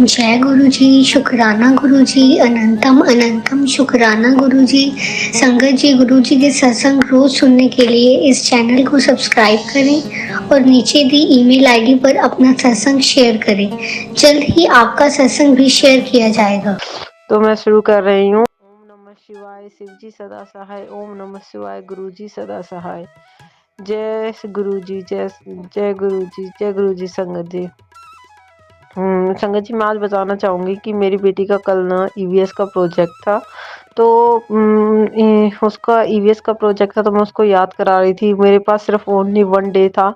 जय गुरु जी, शुक्राना गुरु जी, अनंतम अनंतम शुक्राना गुरु जी। संगत जी, गुरु जी के सत्संग रोज सुनने के लिए इस चैनल को सब्सक्राइब करें और नीचे दी ईमेल आईडी पर अपना सत्संग शेयर करें। जल्द ही आपका सत्संग भी शेयर किया जाएगा। तो मैं शुरू कर रही हूँ। ओम नमः शिवाय, शिव जी सदा सहाय। ओम नमः शिवाय, गुरु जी सदा सहाय। जय गुरु जी, जय गुरु जी, जय गुरु जी। संगत जी, संगत जी, मैं आज बताना चाहूँगी कि मेरी बेटी का कल ना ईवीएस का प्रोजेक्ट था। तो उसका ईवीएस का प्रोजेक्ट था, तो मैं उसको याद करा रही थी। मेरे पास सिर्फ ओनली 1 डे था,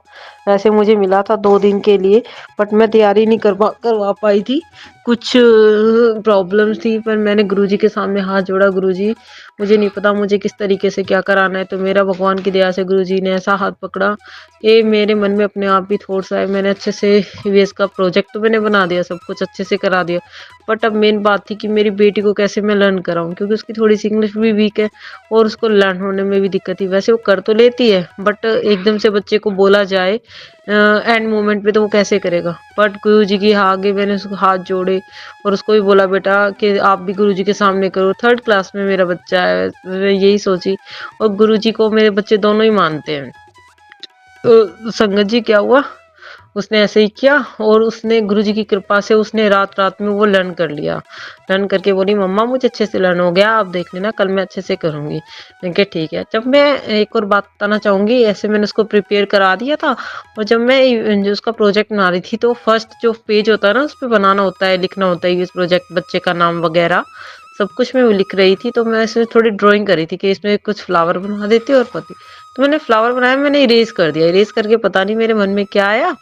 वैसे मुझे मिला था 2 दिन के लिए, बट मैं तैयारी नहीं करवा पाई थी। कुछ प्रॉब्लम्स थी, पर मैंने गुरुजी के सामने हाथ जोड़ा। गुरुजी, मुझे नहीं पता मुझे किस तरीके से क्या कराना है। तो मेरा भगवान की दया से गुरुजी ने ऐसा हाथ पकड़ा कि मेरे मन में अपने आप ही थॉट्स आए। मैंने अच्छे से ईवीएस का प्रोजेक्ट तो मैंने बना दिया, सब कुछ अच्छे से करा दिया। बट अब मेन बात थी कि मेरी बेटी को कैसे मैं लर्न कराऊं, क्योंकि उसकी थोड़ी सी इंग्लिश भी वीक है और उसको लर्न होने में भी दिक्कत थी। वैसे वो कर तो लेती है, बट एकदम से बच्चे को बोला जाए एंड मोमेंट पे तो वो कैसे करेगा। बट गुरु जी की आगे मैंने उसको हाथ जोड़े और उसको भी बोला, बेटा कि आप भी गुरु जी के सामने करो। 3rd क्लास में मेरा बच्चा है, मैं यही सोची। और गुरु जी को मेरे बच्चे दोनों ही मानते हैं। तो संगत जी, क्या हुआ, उसने ऐसे ही किया और उसने गुरुजी की कृपा से उसने रात रात में वो लर्न कर लिया। लर्न करके बोली, मम्मा मुझे अच्छे से लर्न हो गया, आप देख लेना, कल मैं अच्छे से करूँगी। मैंने कहा ठीक है। जब मैं एक और बात बताना चाहूँगी, ऐसे मैंने उसको प्रिपेयर करा दिया था। और जब मैं जो उसका प्रोजेक्ट बना रही थी, तो फर्स्ट जो पेज होता है ना, उस पर बनाना होता है, लिखना होता है इस प्रोजेक्ट, बच्चे का नाम वगैरह सब कुछ मैं वो लिख रही थी। तो मैं इसमें थोड़ी ड्राइंग करी थी कि इसमें कुछ फ्लावर बना देती और पति। तो मैंने फ्लावर बनाया, मैंने इरेज कर दिया। इरेज करके पता नहीं मेरे मन में क्या आया,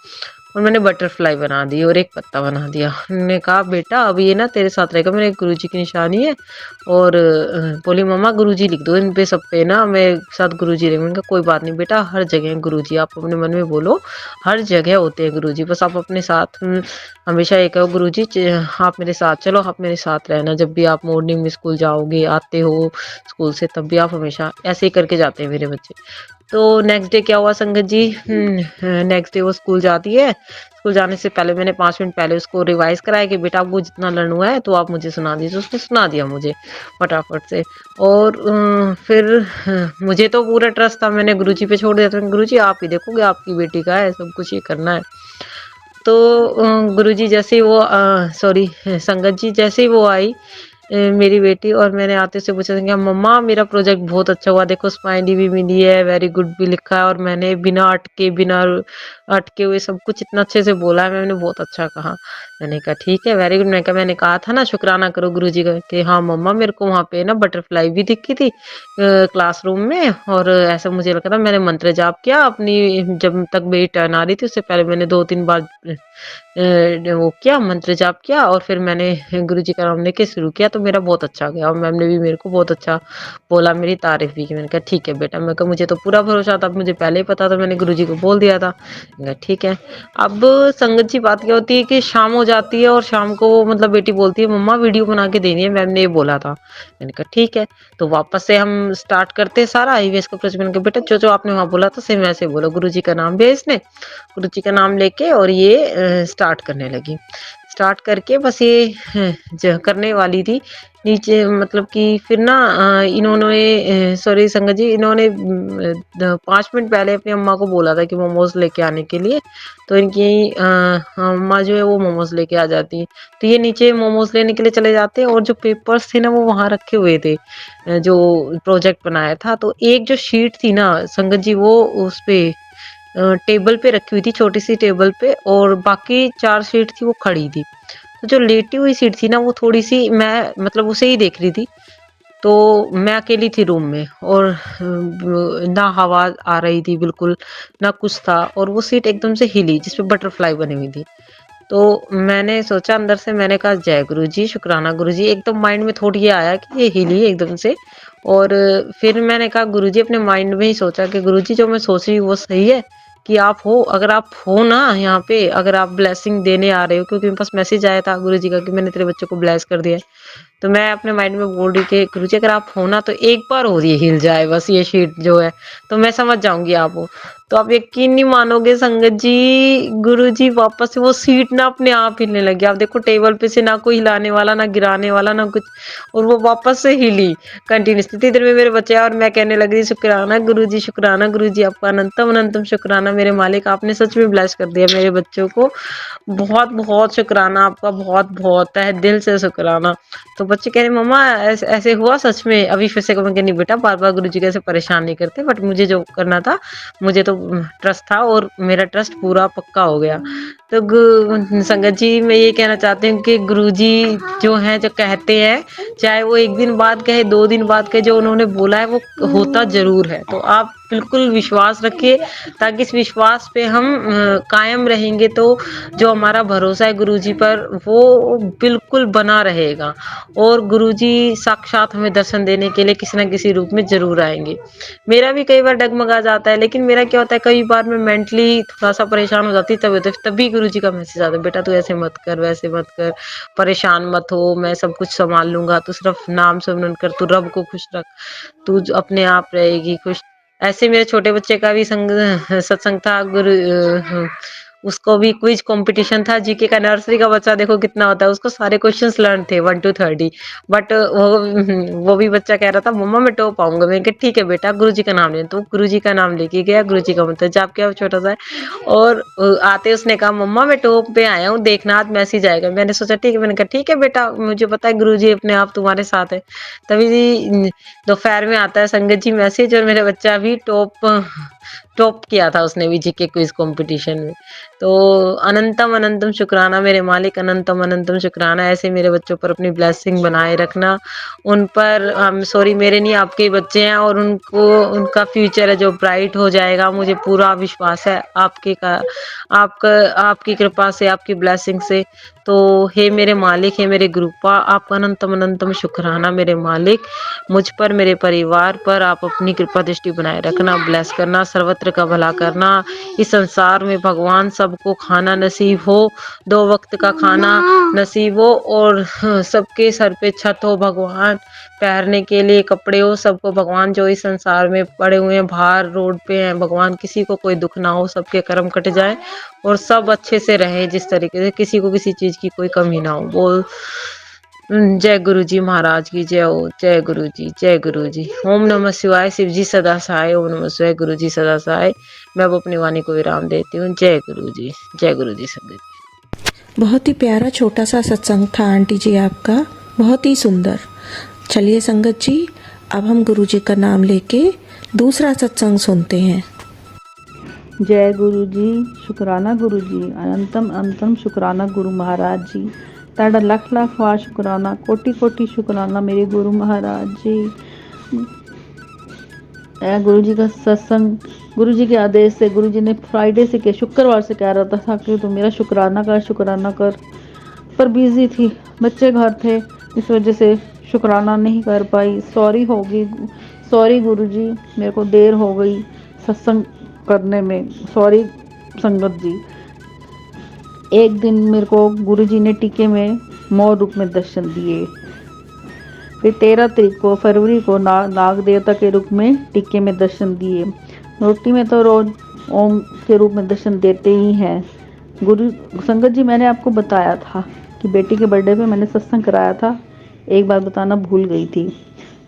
और मैंने बटरफ्लाई बना दी और एक पत्ता बना दिया। उन्होंने कहा, बेटा अब ये ना तेरे साथ रहेगा, मेरे गुरुजी की निशानी है। और बोली, मम्मा गुरुजी लिख दो इन पे, सब पे ना मेरे साथ गुरुजी रहेंगे। मैंने कहा कोई बात नहीं बेटा, हर जगह गुरुजी, आप अपने मन में बोलो, हर जगह होते हैं गुरुजी, बस आप अपने साथ हमेशा ये कहो, गुरुजी आप मेरे साथ चलो, आप मेरे साथ रहना। जब भी आप मॉर्निंग में स्कूल जाओगे, आते हो स्कूल से, तब भी आप हमेशा ऐसे ही करके जाते हैं मेरे बच्चे। तो नेक्स्ट डे क्या हुआ संगत जी, नेक्स्ट डे वो स्कूल जाती है। स्कूल जाने से पहले मैंने 5 मिनट पहले उसको रिवाइज कराया कि बेटा आपको जितना लर्न हुआ है तो आप मुझे सुना दीजिए। उसने सुना दिया मुझे फटाफट से। और फिर मुझे तो पूरा ट्रस्ट था, मैंने गुरुजी पे छोड़ दिया था। गुरुजी आप ही देखोगे, आपकी बेटी का है, सब कुछ ये करना है। तो गुरुजी जैसे ही वो सॉरी संगत जी जैसे ही वो आई, मेरी बेटी, और मैंने आते से पूछा था, मम्मा मेरा प्रोजेक्ट बहुत अच्छा हुआ, देखो स्माइली भी मिली है, वेरी गुड भी लिखा है, और मैंने बिना अटके हुए सब कुछ इतना अच्छे से बोला है, मैंने बहुत अच्छा कहा। मैंने कहा ठीक है, वेरी गुड। मैंने कहा था ना शुक्राना करो गुरुजी का, कि हाँ मम्मा मेरे को वहाँ पे ना बटरफ्लाई भी दिखी थी क्लासरूम में, और ऐसा मुझे लगा था। मैंने मंत्र जाप किया अपनी, जब तक मेरी टर्न आ रही थी उससे पहले मैंने 2-3 बार वो किया, मंत्र जाप किया, और फिर मैंने गुरुजी का नाम लेके शुरू किया। तो मेरा बहुत अच्छा गया और मैम ने भी मेरे को बहुत अच्छा बोला, मेरी तारीफ भी की। मैंने कहा ठीक है बेटा, मैं कहा मुझे तो पूरा भरोसा था, मुझे पहले ही पता था, मैंने गुरुजी को बोल दिया था। मैंने कहा ठीक है। अब संगत जी बात क्या होती है कि शाम हो जाती है और शाम को मतलब बेटी बोलती है, मम्मा वीडियो बना के देनी है, मैम ने ये बोला था। मैंने कहा ठीक है। तो वापस से हम स्टार्ट करते हैं सारा ईवीएस का प्रोजेक्ट। मैंने कहा बेटा जो जो आपने वहाँ बोला था सेम वैसे बोलो। गुरुजी का नाम लिया इसने, गुरुजी का नाम लेके, और ये स्टार्ट करने लगी। स्टार्ट करके बस ये करने वाली थी नीचे, मतलब कि फिर ना इन्होंने सॉरी संगत जी, इन्होंने 5 मिनट पहले अपनी अम्मा को बोला था कि मोमोज लेके आने के लिए। तो इनकी अम्मा जो है वो मोमोज लेके आ जाती है। तो ये नीचे मोमोज लेने के लिए चले जाते हैं, और जो पेपर्स थे ना वो वहाँ रखे हुए थे, जो प्रोजेक्ट बनाया था। तो एक जो शीट थी ना संगत जी, वो उस पे टेबल पे रखी हुई थी, छोटी सी टेबल पे, और बाकी 4 सीट थी वो खड़ी थी। तो जो लेटी हुई सीट थी ना वो थोड़ी सी, मैं मतलब उसे ही देख रही थी। तो मैं अकेली थी रूम में, और ना हवा आ रही थी बिल्कुल, ना कुछ था, और वो सीट एकदम से हिली जिसपे बटरफ्लाई बनी हुई थी। तो मैंने सोचा अंदर से, मैंने कहा जय गुरु जी, शुक्राना गुरु जी। एकदम माइंड में थोड़ी ये आया कि ये हिली एकदम से। और फिर मैंने कहा गुरु जी, अपने माइंड में ही सोचा कि गुरु जी जो मैं सोच रही हूँ वो सही है, कि आप हो, अगर आप हो ना यहाँ पे, अगर आप ब्लेसिंग देने आ रहे हो, क्योंकि मेरे पास मैसेज आया था गुरु जी का कि मैंने तेरे बच्चे को ब्लेस कर दिया है। तो मैं अपने माइंड में बोल रही कि गुरु जी अगर आप हो ना, तो एक बार और ये हिल जाए बस, ये शीट जो है, तो मैं समझ जाऊंगी आप हो। तो आप यकीन नहीं मानोगे संगत जी, गुरुजी वापस से वो सीट ना अपने आप हिलने लगी। आप देखो टेबल पे से ना कोई हिलाने वाला, ना गिराने वाला, ना कुछ, और वो वापस से हिली कंटिन्यूअसली। इतनी देर में मेरे बच्चे और मैं कहने लगी शुक्राना गुरुजी, शुक्राना गुरुजी, आपका अनंतम अनंतम शुक्राना मेरे मालिक, आपने सच में ब्लेस कर दिया मेरे बच्चों को। बहुत बहुत शुक्राना आपका, बहुत बहुत तहे दिल से शुक्राना। तो बच्चे कह रहे मम्मा ऐसे ऐसे हुआ सच में? अभी फिर से मैं नहीं बेटा, बार बार गुरुजी कैसे परेशान नहीं करते, बट मुझे जो करना था, मुझे तो ट्रस्ट था और मेरा ट्रस्ट पूरा पक्का हो गया। तो संगत जी मैं ये कहना चाहती हूँ कि गुरुजी जो हैं, जो कहते हैं, चाहे वो एक दिन बाद कहे, 2 दिन बाद कहे, जो उन्होंने बोला है वो होता जरूर है। तो आप बिल्कुल विश्वास रखिए, ताकि इस विश्वास पे हम कायम रहेंगे तो जो हमारा भरोसा है गुरुजी पर वो बिल्कुल बना रहेगा, और गुरुजी साक्षात हमें दर्शन देने के लिए किसी न किसी रूप में जरूर आएंगे। मेरा भी कई बार डगमगा जाता है, लेकिन मेरा क्या होता है, कई बार मैं मेंटली थोड़ा सा परेशान हो जाती, तभी गुरुजी का मैसेज आता है, बेटा तू ऐसे मत कर, वैसे मत कर, परेशान मत हो, मैं सब कुछ संभाल लूंगा, तू सिर्फ नाम सिमरन कर, तू रब को खुश रख, तू अपने आप रहेगी खुश। ऐसे मेरे छोटे बच्चे का भी सत्संग था, उसको भी क्विज कंपटीशन था जीके का। नर्सरी का बच्चा देखो कितना होता है, उसको सारे क्वेश्चंस लर्न थे 1 to 30, बट वो भी बच्चा कह रहा था मम्मा मैं टॉप आऊंगा। मैंने कहा ठीक है बेटा, गुरुजी का नाम ले। तो गुरुजी का नाम लेके गया, गुरुजी का मतलब जाप किया, छोटा सा है, और आते उसने कहा मम्मा मैं टॉप पे आया हूँ, देखना आज मैसेज आएगा। मैंने सोचा ठीक है, मैंने कहा ठीक है बेटा, मुझे पता है गुरुजी अपने आप तुम्हारे साथ है। तभी दोपहर में आता है संगत जी मैसेज, और मेरा बच्चा भी टॉप किया था उसने भी जीके क्विज कंपटीशन में। तो अनंतम अनंतम शुक्राना मेरे मालिक, अनंतम अनंतम शुक्राना। ऐसे मेरे बच्चों पर अपनी ब्लेसिंग बनाए रखना। उन पर सॉरी मेरे नहीं, आपके बच्चे हैं, और उनको उनका फ्यूचर है जो ब्राइट हो जाएगा, मुझे पूरा विश्वास है आपकी कृपा से, आपकी ब्लेसिंग से। तो हे मेरे मालिक, हे मेरे गुरुपा, आपका अनंतम अनंतम शुक्राना मेरे मालिक। मुझ पर, मेरे परिवार पर आप अपनी कृपा दृष्टि बनाए रखना, ब्लेस करना, सर्वत्र का भला करना। इस संसार में भगवान सबको खाना नसीब हो, 2 वक्त का खाना नसीब हो, और सबके सर पे छत हो भगवान, पहनने के लिए कपड़े हो सबको भगवान। जो इस संसार में पड़े हुए हैं, बाहर रोड पे हैं भगवान, किसी को कोई दुख ना हो, सबके कर्म कट जाए और सब अच्छे से रहे, जिस तरीके से किसी को किसी चीज की कोई कमी ना हो। बोल जय गुरु जी महाराज की जय हो, जय गुरु जी, जय गुरु जी। ओम नमः शिवाय, शिव जी सदा सहाय, ओम नमः शिवाय, गुरु जी सदा सहाय। मैं अब अपनी वाणी को विराम देती हूँ। जय गुरु जी, जय गुरु जी संगत जी। बहुत ही प्यारा छोटा सा सत्संग था आंटी जी आपका, बहुत ही सुंदर। चलिए संगत जी, अब हम गुरु जी का नाम लेके दूसरा सत्संग सुनते हैं। जय गुरु जी, शुक्राना गुरु जी, अनंतम अनंतम शुक्राना गुरु महाराज जी। ताड़ा लख लख वार शुक्राना, कोटि कोटि शुक्राना मेरे गुरु महाराज जी। गुरु जी का सत्संग गुरु जी के आदेश से, गुरु जी ने फ्राइडे से क्या शुक्रवार से कह रहा था कि तो मेरा शुक्राना कर, पर बिजी थी, बच्चे घर थे, इस वजह से शुक्राना नहीं कर पाई। सॉरी गुरु जी, मेरे को देर हो गई सत्संग करने में, सॉरी संगत जी। एक दिन मेरे को गुरु जी ने टीके में मोर रूप में दर्शन दिए। फिर 13 तारीख को फरवरी को नाग देवता के रूप में टीके में दर्शन दिए। रोटी में तो रोज ओम के रूप में दर्शन देते ही हैं। गुरु संगत जी, मैंने आपको बताया था कि बेटी के बर्थडे पे मैंने सत्संग कराया था, एक बार बताना भूल गई थी।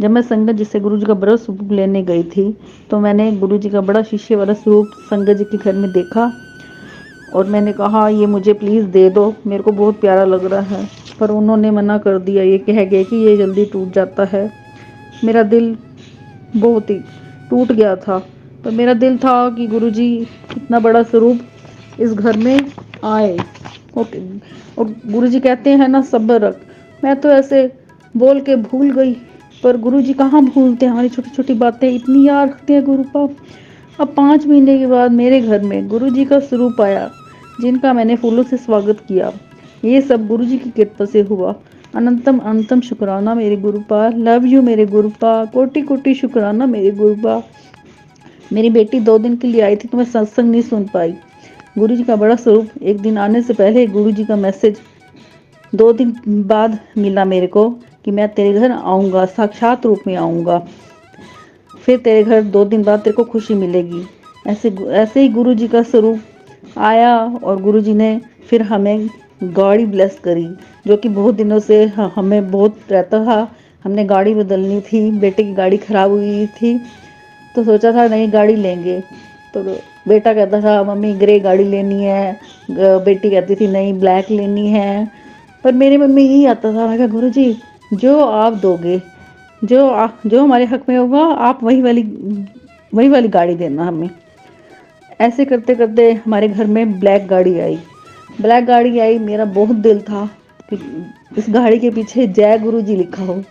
जब मैं संगत जी से गुरु जी का बड़ा स्वरूप लेने गई थी, तो मैंने गुरु जी का बड़ा शीशे वाला स्वरूप संगत जी के घर में देखा, और मैंने कहा ये मुझे प्लीज़ दे दो, मेरे को बहुत प्यारा लग रहा है। पर उन्होंने मना कर दिया, ये कह गए कि ये जल्दी टूट जाता है। मेरा दिल बहुत ही टूट गया था, पर मेरा दिल था कि गुरु जी इतना बड़ा स्वरूप इस घर में आए। और गुरु जी कहते हैं ना, सब्र रख। मैं तो ऐसे बोल के भूल गई, पर गुरु जी कहाँ भूलते हैं हमारी छोटी छोटी बातें, इतनी याद रखते हैं गुरु का। अब 5 महीने के बाद मेरे घर में गुरु जी का स्वरूप आया, जिनका मैंने फूलों से स्वागत किया। ये सब गुरु जी की कृपा से हुआ। अनंतम अनंतम शुक्राना मेरे गुरुपा, लव यू मेरे गुरुपा, कोटि कोटि शुक्राना मेरे गुरुपा। मेरी बेटी 2 दिन के लिए आई थी, तो मैं सत्संग नहीं सुन पाई। गुरु जी का बड़ा स्वरूप एक दिन आने से पहले गुरु जी का मैसेज 2 दिन बाद मिला मेरे को कि मैं तेरे घर आऊँगा, साक्षात रूप में आऊँगा। फिर तेरे घर 2 दिन बाद तेरे को खुशी मिलेगी। ऐसे ऐसे ही गुरु जी का स्वरूप आया और गुरु जी ने फिर हमें गाड़ी ब्लेस करी, जो कि बहुत दिनों से हमें बहुत रहता था। हमने गाड़ी बदलनी थी, बेटे की गाड़ी खराब हुई थी, तो सोचा था नई गाड़ी लेंगे। तो बेटा कहता था मम्मी ग्रे गाड़ी लेनी है, बेटी कहती थी नहीं ब्लैक लेनी है। पर मेरे मन में यही आता था, मैं कहा गुरु जी जो आप दोगे, जो हमारे हक में होगा, आप वही वाली गाड़ी देना हमें। ऐसे करते करते हमारे घर में ब्लैक गाड़ी आई। ब्लैक गाड़ी आई, मेरा बहुत दिल था कि इस गाड़ी के पीछे जय गुरु जी लिखा हो।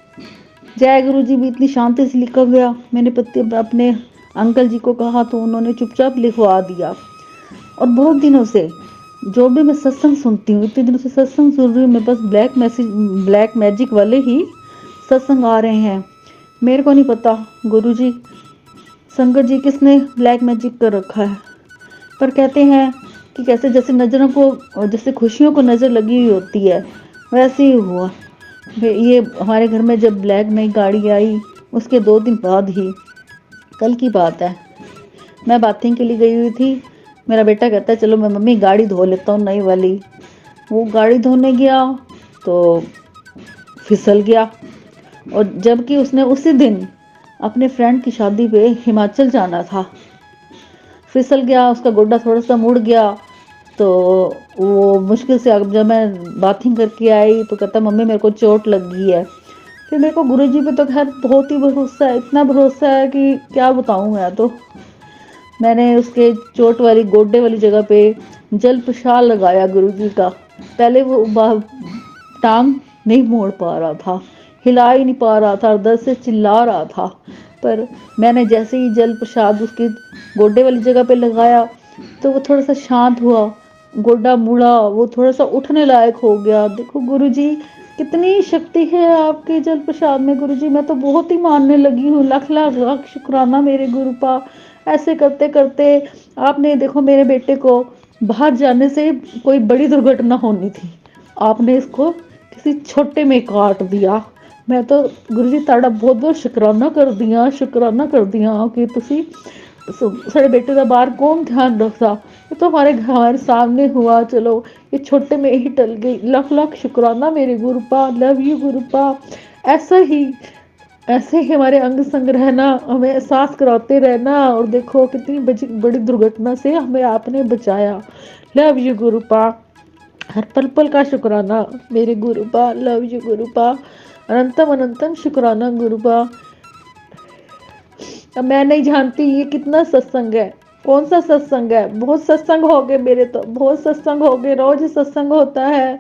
जय गुरु जी भी इतनी शांति से लिखा गया। मैंने अपने अंकल जी को कहा तो उन्होंने चुपचाप लिखवा दिया। और बहुत दिनों से जो भी मैं सत्संग सुनती हूँ, इतने दिनों से सत्संग सुन रही हूँ मैं, बस ब्लैक मैजिक वाले ही सत्संग आ रहे हैं। मेरे को नहीं पता गुरु जी संगत जी किसने ब्लैक मैजिक कर रखा है, पर कहते हैं कि कैसे जैसे नज़रों को, जैसे खुशियों को नज़र लगी हुई होती है, वैसे ही हुआ। ये हमारे घर में जब ब्लैक नई गाड़ी आई, उसके 2 दिन बाद ही, कल की बात है, मैं बाथिंग के लिए गई हुई थी। मेरा बेटा कहता है चलो मैं मम्मी गाड़ी धो लेता हूँ नई वाली। वो गाड़ी धोने गया तो फिसल गया। और जबकि उसने उसी दिन अपने फ्रेंड की शादी पे हिमाचल जाना था। फिसल गया, उसका गोड्डा थोड़ा सा मुड़ गया। तो वो मुश्किल से, अब जब मैं बाथिंग करके आई तो कहता मम्मी मेरे को चोट लग गई है। फिर मेरे को गुरुजी पे तो खैर बहुत ही भरोसा है, इतना भरोसा है कि क्या बताऊं मैं। तो मैंने उसके चोट वाली गोड्डे वाली जगह पे जल प्रसाद लगाया गुरुजी का। पहले वो टांग नहीं मोड़ पा रहा था, हिला ही नहीं पा रहा था, दर्द से चिल्ला रहा था। पर मैंने जैसे ही जल प्रसाद उसके गोड्डे वाली जगह पे लगाया तो वो थोड़ा सा शांत हुआ, गोड्डा मुड़ा, वो थोड़ा सा उठने लायक हो गया। देखो गुरुजी कितनी शक्ति है आपके जल प्रसाद में गुरुजी, मैं तो बहुत ही मानने लगी हूँ। लाख लाख लाख शुक्राना मेरे गुरुपा। ऐसे करते करते आपने देखो मेरे बेटे को बाहर जाने से कोई बड़ी दुर्घटना होनी थी, आपने इसको किसी छोटे में काट दिया। मैं तो गुरुजी ताड़ा बहुत बहुत शुक्राना कर दिया कि तुसी साढ़े बेटे का बाहर कौन ध्यान रखता, ये तो हमारे सामने हुआ। चलो ये छोटे में ही टल गई। लाख लाख शुक्राना मेरे गुरुपा, लव यू गुरुपा। ऐसा ही ऐसे ही हमारे अंग संग रहना, हमें एहसास कराते रहना। और देखो कितनी बड़ी दुर्घटना से हमें आपने बचाया। लव यू गुरुपा, हर पल पल का शुक्राना मेरे गुरुपा। लव यू गुरुपा, अनंतम अनंतम शुक्राना गुरुपा। अब मैं नहीं जानती ये कितना सत्संग है, कौन सा सत्संग है। बहुत सत्संग हो गए मेरे, तो बहुत सत्संग हो गए, रोज सत्संग होता है।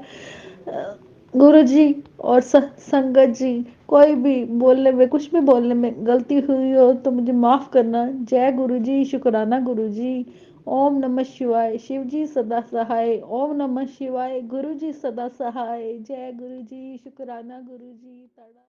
गुरु जी और संगत जी, कोई भी बोलने में, कुछ भी बोलने में गलती हुई हो तो मुझे माफ करना। जय गुरु जी, शुक्राना गुरु जी। ओम नमः शिवाय, शिव जी सदा सहाय। ओम नमः शिवाय, गुरु जी सदा सहाय। जय गुरु जी, शुक्राना गुरु जी।